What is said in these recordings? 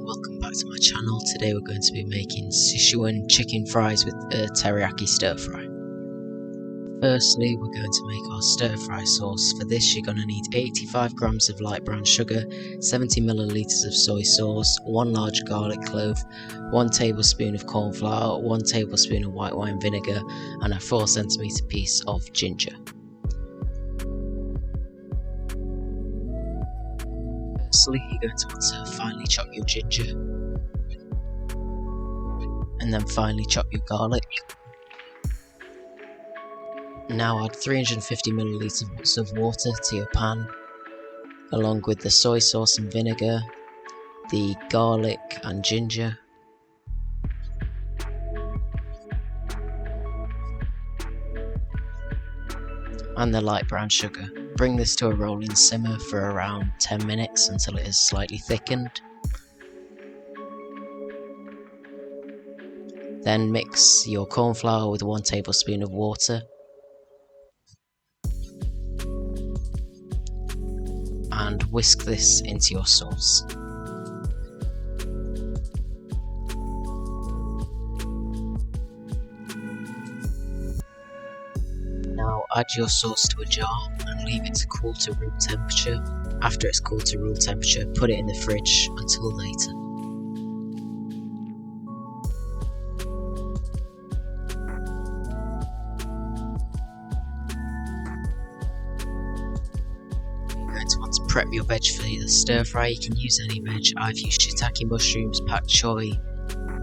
welcome back to my channel. Today we're going to be making Sichuan chicken fries with a teriyaki stir fry. Firstly, we're going to make our stir fry sauce. For this you're going to need 85 grams of light brown sugar, 70 milliliters of soy sauce, 1 large garlic clove, 1 tablespoon of corn flour, 1 tablespoon of white wine vinegar and a 4 centimeter piece of ginger. Firstly, you're going to want to finely chop your ginger and then finely chop your garlic. Now add 350 milliliters of water to your pan, along with the soy sauce and vinegar, the garlic and ginger, and the light brown sugar. Bring this to a rolling simmer for around 10 minutes until it is slightly thickened. Then mix your corn flour with 1 tablespoon of water and whisk this into your sauce. Now add your sauce to a jar and leave it to cool to room temperature. After it's cooled to room temperature, put it in the fridge until later. You're going to want to prep your veg for the stir fry. You can use any veg. I've used shiitake mushrooms, pak choy,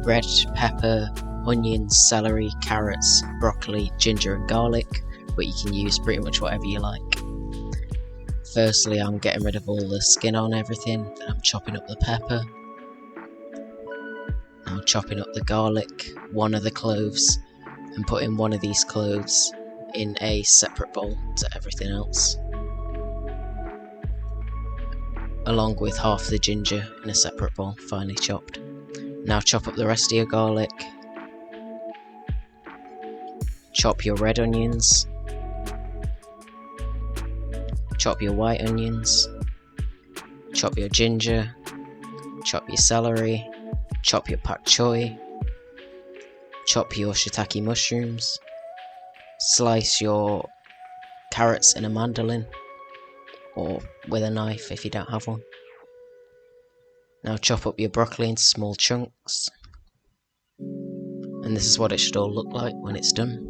red pepper, onions, celery, carrots, broccoli, ginger and garlic, but you can use pretty much whatever you like. Firstly, I'm getting rid of all the skin on everything, then I'm chopping up the pepper. Now chopping up the garlic, 1 of the cloves, and putting 1 of these cloves in a separate bowl to everything else, along with half the ginger in a separate bowl, finely chopped. Now chop up the rest of your garlic, chop your red onions, chop your white onions, chop your ginger, chop your celery, chop your pak choy, chop your shiitake mushrooms, slice your carrots in a mandolin or with a knife if you don't have one. Now chop up your broccoli into small chunks, and this is what it should all look like when it's done.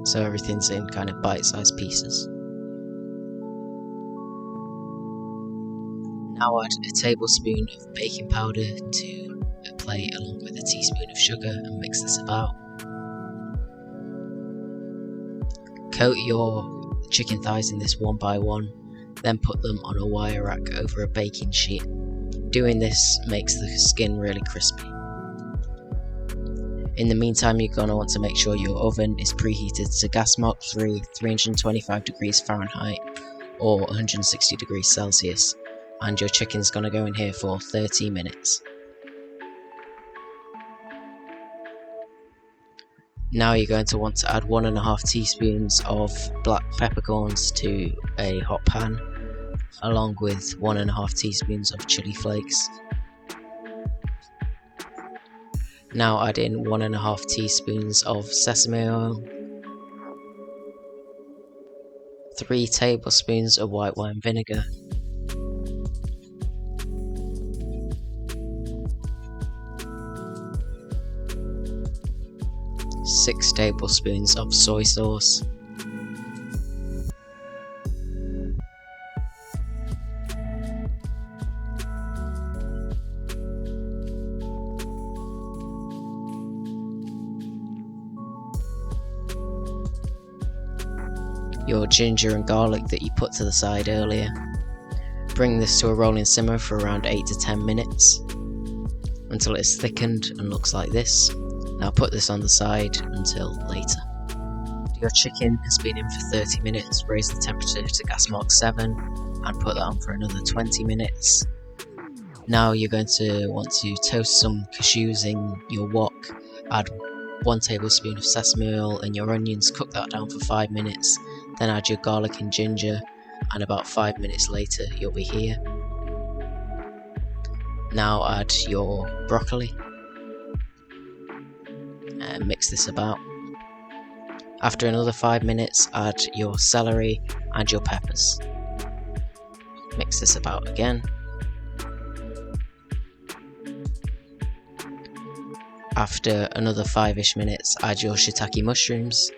So everything's in kind of bite-sized pieces. Now add a tablespoon of baking powder to a plate along with a teaspoon of sugar and mix this about. Coat your chicken thighs in this one by one, then put them on a wire rack over a baking sheet. Doing this makes the skin really crispy. In the meantime, you're going to want to make sure your oven is preheated to gas mark 325 degrees Fahrenheit or 160 degrees Celsius, and your chicken's going to go in here for 30 minutes. Now you're going to want to add 1.5 teaspoons of black peppercorns to a hot pan, along with 1.5 teaspoons of chili flakes. Now add in 1.5 teaspoons of sesame oil, 3 tablespoons of white wine vinegar, 6 tablespoons of soy sauce, your ginger and garlic that you put to the side earlier. Bring this to a rolling simmer for around 8 to 10 minutes until it's thickened and looks like this. Now put this on the side until later. Your chicken has been in for 30 minutes, raise the temperature to gas mark 7 and put that on for another 20 minutes. Now you're going to want to toast some cashews in your wok, add 1 tablespoon of sesame oil and your onions, cook that down for 5 minutes, then add your garlic and ginger, and about 5 minutes later you'll be here. Now add your broccoli and mix this about. After another 5 minutes, add your celery and your peppers. Mix this about again. After another 5-ish minutes, add your shiitake mushrooms.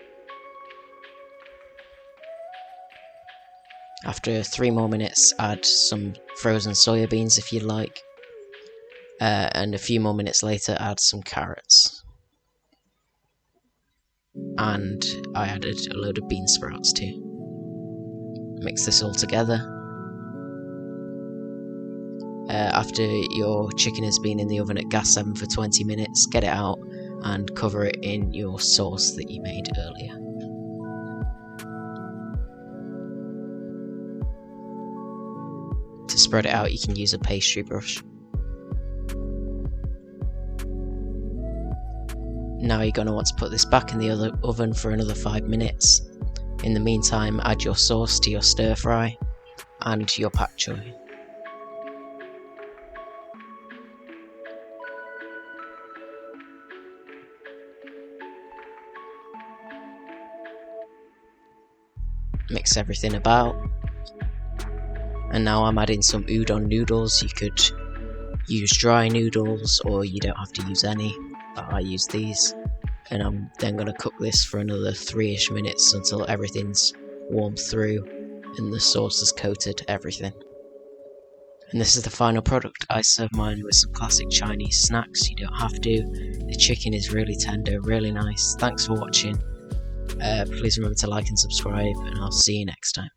After 3 more minutes, add some frozen soya beans if you like. And a few more minutes later, add some carrots. And I added a load of bean sprouts too. Mix this all together. After your chicken has been in the oven at gas 7 for 20 minutes, get it out and cover it in your sauce that you made earlier. To spread it out, you can use a pastry brush. Now you're going to want to put this back in the other oven for another 5 minutes. In the meantime, add your sauce to your stir fry and your pak choy. Mix everything about. And now I'm adding some udon noodles. You could use dry noodles or you don't have to use any, but I use these. And I'm then going to cook this for another 3-ish minutes until everything's warmed through and the sauce has coated everything. And this is the final product. I serve mine with some classic Chinese snacks. You don't have to. The chicken is really tender, really nice. Thanks for watching. Please remember to like and subscribe, and I'll see you next time.